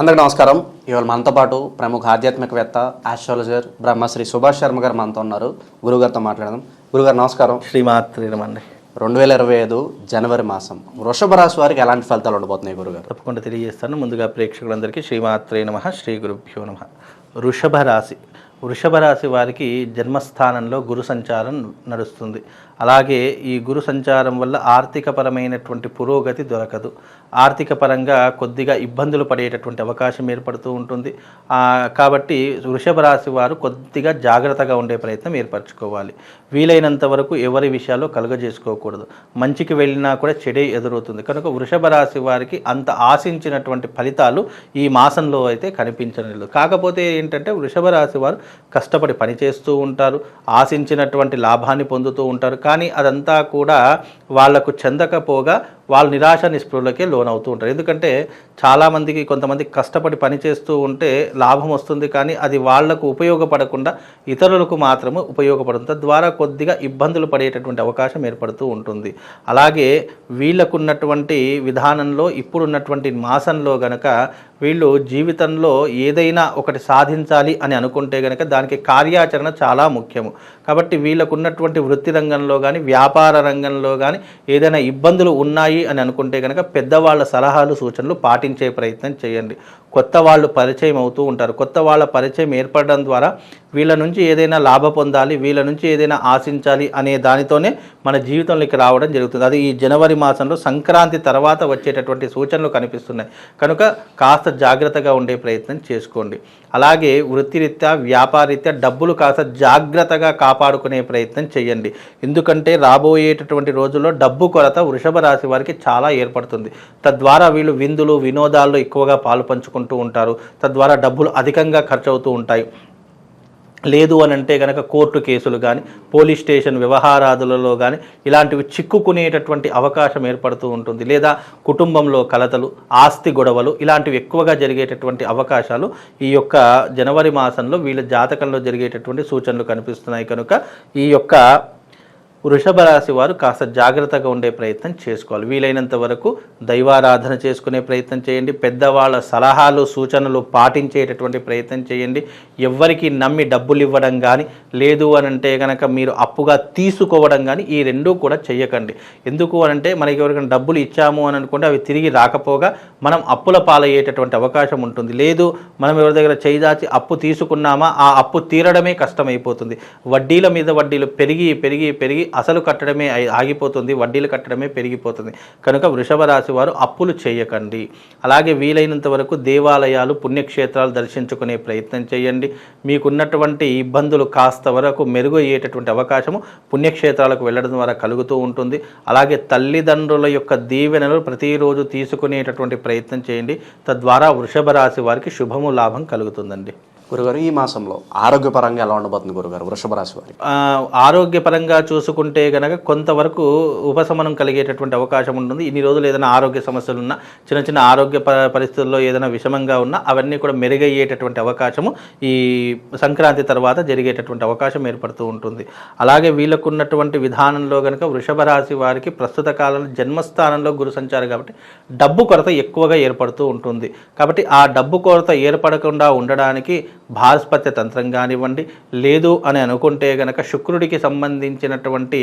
అందరికీ నమస్కారం. ఇవాళ మనతో పాటు ప్రముఖ ఆధ్యాత్మికవేత్త ఆస్ట్రాలజర్ బ్రహ్మశ్రీ సుభాష్ శర్మ గారు మనతో ఉన్నారు. గురుగారితో మాట్లాడదాం. గురుగారు నమస్కారం. శ్రీమాత్రి నమండి. 2025 జనవరి మాసం వృషభ రాశి వారికి ఎలాంటి ఫలితాలు ఉండబోతున్నాయి గురుగారు? తప్పకుండా తెలియజేస్తాను. ముందుగా ప్రేక్షకులందరికీ శ్రీమాత్రే నమః, శ్రీ గురుభ్యో నమః. వృషభ రాశి వారికి జన్మస్థానంలో గురు సంచారం నడుస్తుంది. అలాగే ఈ గురు సంచారం వల్ల ఆర్థికపరమైనటువంటి పురోగతి దొరకదు. ఆర్థిక పరంగా కొద్దిగా ఇబ్బందులు పడేటటువంటి అవకాశం ఏర్పడుతూ ఉంటుంది. కాబట్టి వృషభ రాశి వారు కొద్దిగా జాగ్రత్తగా ఉండే ప్రయత్నం ఏర్పరచుకోవాలి. వీలైనంత వరకు ఎవరి విషయాల్లో కలుగజేసుకోకూడదు. మంచికి వెళ్ళినా కూడా చెడే ఎదురవుతుంది. కనుక వృషభ రాశి వారికి అంత ఆశించినటువంటి ఫలితాలు ఈ మాసంలో అయితే కనిపించలేదు. కాకపోతే ఏంటంటే వృషభ రాశి వారు కష్టపడి పనిచేస్తూ ఉంటారు, ఆశించినటువంటి లాభాన్ని పొందుతూ ఉంటారు. కానీ అదంతా కూడా వాళ్లకు చెందకపోగా వాళ్ళు నిరాశ నిస్పృహలకే లోనవుతూ ఉంటారు. ఎందుకంటే చాలామందికి కొంతమంది కష్టపడి పనిచేస్తూ ఉంటే లాభం వస్తుంది, కానీ అది వాళ్లకు ఉపయోగపడకుండా ఇతరులకు మాత్రమే ఉపయోగపడుతుంది. తద్వారా కొద్దిగా ఇబ్బందులు పడేటటువంటి అవకాశం ఏర్పడుతూ ఉంటుంది. అలాగే వీళ్ళకున్నటువంటి విధానంలో ఇప్పుడున్నటువంటి మాసంలో గనక వీళ్ళు జీవితంలో ఏదైనా ఒకటి సాధించాలి అని అనుకుంటే కనుక దానికి కార్యాచరణ చాలా ముఖ్యము. కాబట్టి వీళ్ళకున్నటువంటి వృత్తి రంగంలో కానీ వ్యాపార రంగంలో కానీ ఏదైనా ఇబ్బందులు ఉన్నాయి అని అనుకుంటే కనుక పెద్దవాళ్ళ సలహాలు సూచనలు పాటించే ప్రయత్నం చేయండి. కొత్త వాళ్ళు పరిచయం అవుతూ ఉంటారు. కొత్త వాళ్ళ పరిచయం ఏర్పడడం ద్వారా వీళ్ళ నుంచి ఏదైనా లాభ పొందాలి, వీళ్ళ నుంచి ఏదైనా ఆశించాలి అనే దానితోనే మన జీవితంలోకి రావడం జరుగుతుంది. అది ఈ జనవరి మాసంలో సంక్రాంతి తర్వాత వచ్చేటటువంటి సూచనలు కనిపిస్తున్నాయి. కనుక కాస్త జాగ్రత్తగా ఉండే ప్రయత్నం చేసుకోండి. అలాగే వృత్తిరీత్యా వ్యాపారరీత్యా డబ్బులు కాస్త జాగ్రత్తగా కాపాడుకునే ప్రయత్నం చేయండి. ఎందుకంటే రాబోయేటటువంటి రోజుల్లో డబ్బు కొరత వృషభ రాశి వారికి చాలా ఏర్పడుతుంది. తద్వారా వీళ్ళు విందులు వినోదాల్లో ఎక్కువగా పాలు పంచుకుంటూ ఉంటారు. తద్వారా డబ్బులు అధికంగా ఖర్చు అవుతూ ఉంటాయి. లేదు అని అంటే కనుక కోర్టు కేసులు కానీ పోలీస్ స్టేషన్ వ్యవహారాదులలో కానీ ఇలాంటివి చిక్కుకునేటటువంటి అవకాశం ఏర్పడుతూ ఉంటుంది. లేదా కుటుంబంలో కలతలు, ఆస్తి గొడవలు ఇలాంటివి ఎక్కువగా జరిగేటటువంటి అవకాశాలు ఈ యొక్క జనవరి మాసంలో వీళ్ళ జాతకంలో జరిగేటటువంటి సూచనలు కనిపిస్తున్నాయి. కనుక ఈ యొక్క వృషభ రాశి వారు కాస్త జాగ్రత్తగా ఉండే ప్రయత్నం చేసుకోవాలి. వీలైనంత వరకు దైవారాధన చేసుకునే ప్రయత్నం చేయండి. పెద్దవాళ్ళ సలహాలు సూచనలు పాటించేటటువంటి ప్రయత్నం చేయండి. ఎవ్వరికి నమ్మి డబ్బులు ఇవ్వడం కానీ లేదు అని అంటే కనుక మీరు అప్పుగా తీసుకోవడం కానీ ఈ రెండూ కూడా చెయ్యకండి. ఎందుకు అనంటే మనకి ఎవరికైనా డబ్బులు ఇచ్చాము అని అనుకుంటే అవి తిరిగి రాకపోగా మనం అప్పుల పాలయ్యేటటువంటి అవకాశం ఉంటుంది. లేదు మనం ఎవరి దగ్గర చేయిదాచి అప్పు తీసుకున్నామా ఆ అప్పు తీరడమే కష్టమైపోతుంది. వడ్డీల మీద వడ్డీలు పెరిగి పెరిగి పెరిగి అసలు కట్టడమే ఆగిపోతుంది, వడ్డీలు కట్టడమే పెరిగిపోతుంది. కనుక వృషభ రాశి వారు అప్పులు చేయకండి. అలాగే వీలైనంత వరకు దేవాలయాలు పుణ్యక్షేత్రాలు దర్శించుకునే ప్రయత్నం చేయండి. మీకున్నటువంటి ఇబ్బందులు కాస్త వరకు మెరుగు అయ్యేటటువంటి అవకాశము పుణ్యక్షేత్రాలకు వెళ్ళడం ద్వారా కలుగుతూ ఉంటుంది. అలాగే తల్లిదండ్రుల యొక్క దీవెనలు ప్రతిరోజు తీసుకునేటటువంటి ప్రయత్నం చేయండి. తద్వారా వృషభ రాశి వారికి శుభము లాభం కలుగుతుందండి. గురుగారు, ఈ మాసంలో ఆరోగ్యపరంగా ఎలా ఉండబోతుంది గురుగారు వృషభ రాశి వారికి? ఆరోగ్యపరంగా చూసుకుంటే కనుక కొంతవరకు ఉపశమనం కలిగేటటువంటి అవకాశం ఉంటుంది. ఇన్ని రోజులు ఏదైనా ఆరోగ్య సమస్యలు ఉన్నా, చిన్న చిన్న ఆరోగ్య పరిస్థితుల్లో ఏదైనా విషమంగా ఉన్నా అవన్నీ కూడా మెరుగయ్యేటటువంటి అవకాశము ఈ సంక్రాంతి తర్వాత జరిగేటటువంటి అవకాశం ఏర్పడుతూ ఉంటుంది. అలాగే వీళ్ళకున్నటువంటి విధానంలో కనుక వృషభ రాశి వారికి ప్రస్తుత కాలంలో జన్మస్థానంలో గురు సంచారం కాబట్టి డబ్బు కొరత ఎక్కువగా ఏర్పడుతూ ఉంటుంది. కాబట్టి ఆ డబ్బు కొరత ఏర్పడకుండా ఉండడానికి భారస్పత్య తంత్రం కానివ్వండి, లేదు అని అనుకుంటే కనుక శుక్రుడికి సంబంధించినటువంటి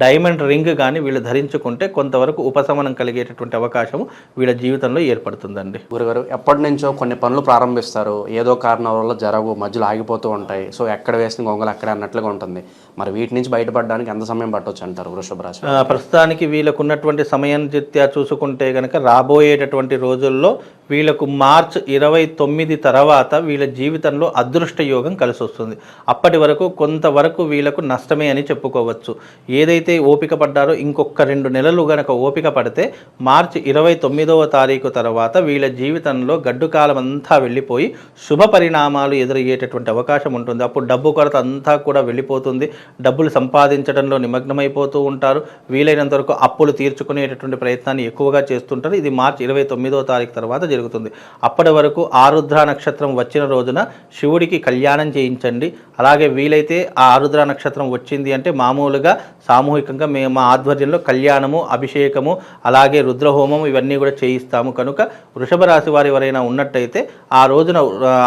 డైమండ్ రింగ్ కానీ వీళ్ళు ధరించుకుంటే కొంతవరకు ఉపశమనం కలిగేటటువంటి అవకాశం వీళ్ళ జీవితంలో ఏర్పడుతుందండి. గురుగారు, ఎప్పటి నుంచో కొన్ని పనులు ప్రారంభిస్తారు, ఏదో కారణం వల్ల జరగవు, మధ్యలో ఆగిపోతూ ఉంటాయి. సో ఎక్కడ వేసిన గొంగలు అక్కడే అన్నట్లుగా ఉంటుంది. మరి వీటి నుంచి బయటపడడానికి ఎంత సమయం పట్టవచ్చు అంటారు వృషభ రాశి? ప్రస్తుతానికి వీళ్ళకున్నటువంటి సమయం రీత్యా చూసుకుంటే కనుక రాబోయేటటువంటి రోజుల్లో వీళ్ళకు మార్చ్ 29 తర్వాత వీళ్ళ జీవితంలో అదృష్ట యోగం కలిసి వస్తుంది. అప్పటి వరకు కొంతవరకు వీళ్ళకు నష్టమే అని చెప్పుకోవచ్చు. ఏదైతే ఓపిక పడ్డారో ఇంకొక 2 నెలలు గనక ఓపిక పడితే మార్చి 29వ తారీఖు తర్వాత వీళ్ళ జీవితంలో గడ్డు కాలం అంతా వెళ్ళిపోయి శుభ పరిణామాలు ఎదురయ్యేటటువంటి అవకాశం ఉంటుంది. అప్పుడు డబ్బు కొరత అంతా కూడా వెళ్ళిపోతుంది. డబ్బులు సంపాదించడంలో నిమగ్నమైపోతూ ఉంటారు. వీలైనంత వరకు అప్పులు తీర్చుకునేటటువంటి ప్రయత్నాన్ని ఎక్కువగా చేస్తుంటారు. ఇది మార్చి 29వ తారీఖు తర్వాత జరుగుతుంది. అప్పటి వరకు ఆరుద్ర నక్షత్రం వచ్చిన రోజున శివుడికి కళ్యాణం చేయించండి. అలాగే వీలైతే ఆ ఆరుద్ర నక్షత్రం వచ్చింది అంటే మామూలుగా సామూహికంగా మేము మా ఆధ్వర్యంలో కళ్యాణము, అభిషేకము, అలాగే రుద్రహోమం ఇవన్నీ కూడా చేయిస్తాము. కనుక వృషభ రాశి వారు ఎవరైనా ఉన్నట్టయితే ఆ రోజున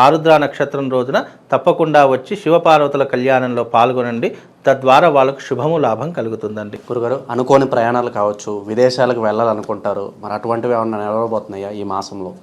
ఆరుద్ర నక్షత్రం రోజున తప్పకుండా వచ్చి శివపార్వతుల కళ్యాణంలో పాల్గొనండి. తద్వారా వాళ్ళకు శుభము, లాభం కలుగుతుందండి. గురుగారు, అనుకోని ప్రయాణాలు కావచ్చు, విదేశాలకు వెళ్ళాలనుకుంటారు, మరి అటువంటివి ఏమన్నా నిలవబోతున్నాయా ఈ మాసంలో?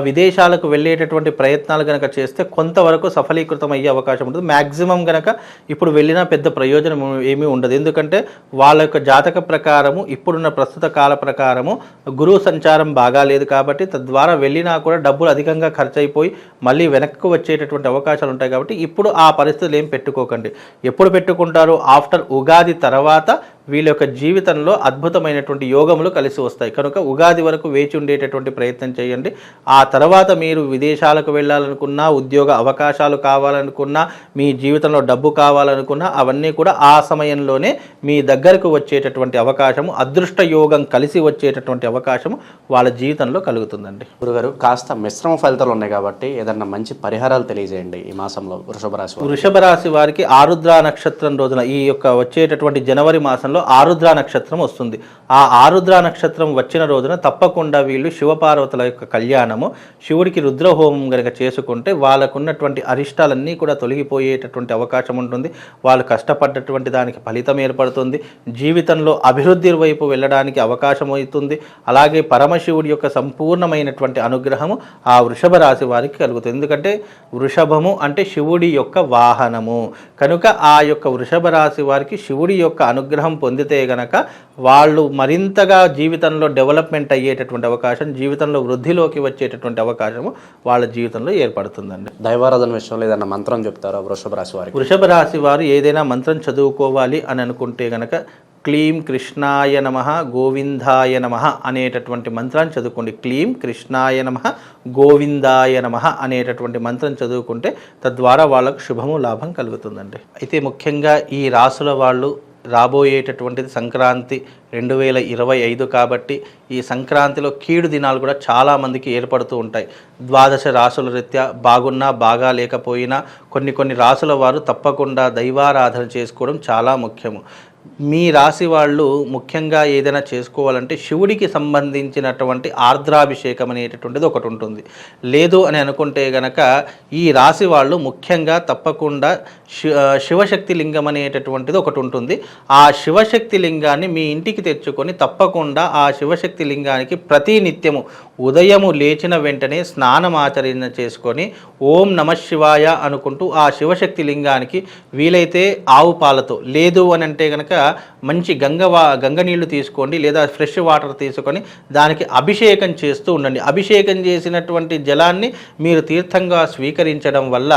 విదేశాలకు వెళ్ళేటటువంటి ప్రయత్నాలు కనుక చేస్తే కొంతవరకు సఫలీకృతం అయ్యే అవకాశం ఉంటుంది. మ్యాక్సిమం కనుక ఇప్పుడు వెళ్ళినా పెద్ద ప్రయోజనం ఏమీ ఉండదు. ఎందుకంటే వాళ్ళ యొక్క జాతక ప్రకారము ఇప్పుడున్న ప్రస్తుత కాల ప్రకారము గురువు సంచారం బాగా లేదు కాబట్టి తద్వారా వెళ్ళినా కూడా డబ్బులు అధికంగా ఖర్చు అయిపోయి మళ్ళీ వెనక్కి వచ్చేటటువంటి అవకాశాలు ఉంటాయి. కాబట్టి ఇప్పుడు ఆ పరిస్థితులు ఏం పెట్టుకోకండి. ఎప్పుడు పెట్టుకుంటారు? ఆఫ్టర్ ఉగాది తర్వాత వీళ్ళ యొక్క జీవితంలో అద్భుతమైనటువంటి యోగములు కలిసి వస్తాయి. కనుక ఉగాది వరకు వేచి ఉండేటటువంటి ప్రయత్నం చేయండి. ఆ తర్వాత మీరు విదేశాలకు వెళ్ళాలనుకున్నా, ఉద్యోగ అవకాశాలు కావాలనుకున్నా, మీ జీవితంలో డబ్బు కావాలనుకున్నా అవన్నీ కూడా ఆ సమయంలోనే మీ దగ్గరకు వచ్చేటటువంటి అవకాశము, అదృష్ట యోగం కలిసి వచ్చేటటువంటి అవకాశము వాళ్ళ జీవితంలో కలుగుతుందండి. గురుగారు, కాస్త మిశ్రమ ఫలితాలు ఉన్నాయి కాబట్టి ఏదన్నా మంచి పరిహారాలు తెలియజేయండి ఈ మాసంలో వృషభ రాశి. వృషభ రాశి వారికి ఆరుద్ర నక్షత్రం రోజున ఈ యొక్క వచ్చేటటువంటి జనవరి మాసంలో ఆరుద్ర నక్షత్రం వస్తుంది. ఆ ఆరుద్ర నక్షత్రం వచ్చిన రోజున తప్పకుండా వీళ్ళు శివపార్వతుల యొక్క కళ్యాణము, శివుడికి రుద్రహోమం కనుక చేసుకుంటే వాళ్ళకున్నటువంటి అరిష్టాలన్నీ కూడా తొలగిపోయేటటువంటి అవకాశం ఉంటుంది. వాళ్ళు కష్టపడ్డటువంటి దానికి ఫలితం ఏర్పడుతుంది. జీవితంలో అభివృద్ధి వైపు వెళ్ళడానికి అవకాశం అవుతుంది. అలాగే పరమశివుడి యొక్క సంపూర్ణమైనటువంటి అనుగ్రహము ఆ వృషభ రాశి వారికి కలుగుతుంది. ఎందుకంటే వృషభము అంటే శివుడి యొక్క వాహనము. కనుక ఆ యొక్క వృషభ రాశి వారికి శివుడి యొక్క అనుగ్రహం పొందితే గనక వాళ్ళు మరింతగా జీవితంలో డెవలప్మెంట్ అయ్యేటటువంటి అవకాశం, జీవితంలో వృద్ధిలోకి వచ్చేటటువంటి అవకాశము వాళ్ళ జీవితంలో ఏర్పడుతుందండి. దైవారాధన విషయంలో ఏదైనా మంత్రం చెప్తారా వృషభ రాశి వారికి? వృషభ రాశి వారు ఏదైనా మంత్రం చదువుకోవాలి అని అనుకుంటే గనక క్లీం కృష్ణాయ నమః గోవిందాయ నమః అనేటటువంటి మంత్రాన్ని చదువుకోండి. క్లీం కృష్ణాయ నమః గోవిందాయ నమః అనేటటువంటి మంత్రం చదువుకుంటే తద్వారా వాళ్ళకు శుభము, లాభం కలుగుతుందండి. అయితే ముఖ్యంగా ఈ రాసుల వాళ్ళు రాబోయేటటువంటిది సంక్రాంతి 2025 కాబట్టి ఈ సంక్రాంతిలో కీడు దినాలు కూడా చాలామందికి ఏర్పడుతూ ఉంటాయి. ద్వాదశ రాసుల రీత్యా బాగున్నా బాగా లేకపోయినా కొన్ని రాసుల వారు తప్పకుండా దైవారాధన చేసుకోవడం చాలా ముఖ్యము. మీ రాశి వాళ్ళు ముఖ్యంగా ఏదైనా చేసుకోవాలంటే శివుడికి సంబంధించినటువంటి ఆర్ద్రాభిషేకం అనేటటువంటిది ఒకటి ఉంటుంది. లేదు అని అనుకుంటే గనక ఈ రాశి వాళ్ళు ముఖ్యంగా తప్పకుండా శివశక్తి లింగం అనేటటువంటిది ఒకటి ఉంటుంది. ఆ శివశక్తి లింగాన్ని మీ ఇంటికి తెచ్చుకొని తప్పకుండా ఆ శివశక్తి లింగానికి ప్రతి నిత్యము ఉదయము లేచిన వెంటనే స్నానం ఆచరణ చేసుకొని ఓం నమః శివాయ అనుకుంటూ ఆ శివశక్తి లింగానికి వీలైతే ఆవు పాలతో, లేదు అని అంటే కనుక మంచి గంగ నీళ్లు తీసుకోండి, లేదా ఫ్రెష్ వాటర్ తీసుకొని దానికి అభిషేకం చేస్తూ ఉండండి. అభిషేకం చేసినటువంటి జలాన్ని మీరు తీర్థంగా స్వీకరించడం వల్ల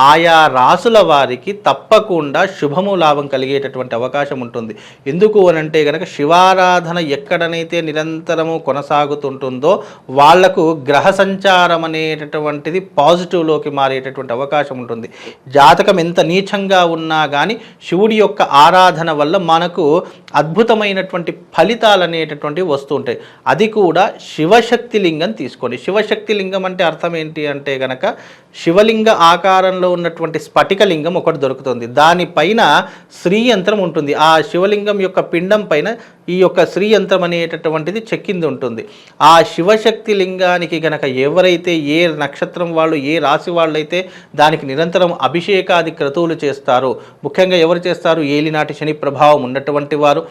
ఆయా రాసుల వారికి తప్పకుండా శుభము, లాభం కలిగేటటువంటి అవకాశం ఉంటుంది. ఎందుకు అని అంటే కనుక శివారాధన ఎక్కడనైతే నిరంతరము కొనసాగుతుంటుందో వాళ్లకు గ్రహ సంచారం అనేటటువంటిది పాజిటివ్లోకి మారేటటువంటి అవకాశం ఉంటుంది. జాతకం ఎంత నీచంగా ఉన్నా కానీ శివుడి యొక్క ఆరాధన వల్ల మనకు అద్భుతమైనటువంటి ఫలితాలు అనేటటువంటివి వస్తూ ఉంటాయి. అది కూడా శివశక్తి లింగం తీసుకోండి. శివశక్తి లింగం అంటే అర్థం ఏంటి అంటే కనుక శివలింగ ఆకారంలో ఉన్నటువంటి స్ఫటికలింగం ఒకటి దొరుకుతుంది. దానిపైన శ్రీయంత్రం ఉంటుంది. ఆ శివలింగం యొక్క పిండం పైన ఈ యొక్క శ్రీయంత్రం అనేటటువంటిది చెక్కింది ఉంటుంది. ఆ శివశక్తి లింగానికి గనక ఎవరైతే ఏ నక్షత్రం వాళ్ళు, ఏ రాశి వాళ్ళైతే దానికి నిరంతరం అభిషేకాది క్రతువులు చేస్తారో, ముఖ్యంగా ఎవరు చేస్తారు? ఏలినాటి శని ప్రభావం ఉన్నటువంటి వారు,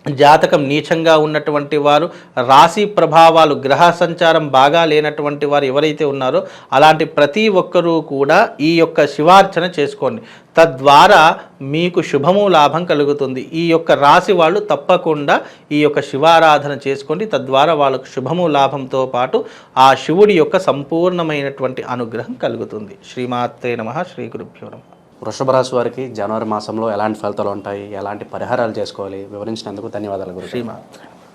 జాతకం నీచంగా ఉన్నటువంటి వారు, రాశి ప్రభావాలు గ్రహ సంచారం బాగా లేనటువంటి వారు ఎవరైతే ఉన్నారో అలాంటి ప్రతి ఒక్కరూ కూడా ఈ యొక్క శివార్చన చేసుకోండి. తద్వారా మీకు శుభము, లాభం కలుగుతుంది. ఈ యొక్క రాశి వాళ్ళు తప్పకుండా ఈ యొక్క శివారాధన చేసుకోండి. తద్వారా వాళ్ళకు శుభము, లాభంతో పాటు ఆ శివుడి యొక్క సంపూర్ణమైనటువంటి అనుగ్రహం కలుగుతుంది. శ్రీమాత్రే నమః. శ్రీ గురుభ్యో నమః. వృషభ రాశి వారికి జనవరి మాసంలో ఎలాంటి ఫలితాలు ఉంటాయి, ఎలాంటి పరిహారాలు చేసుకోవాలి వివరించినందుకు ధన్యవాదాలు గురు. శ్రీమాత్రే.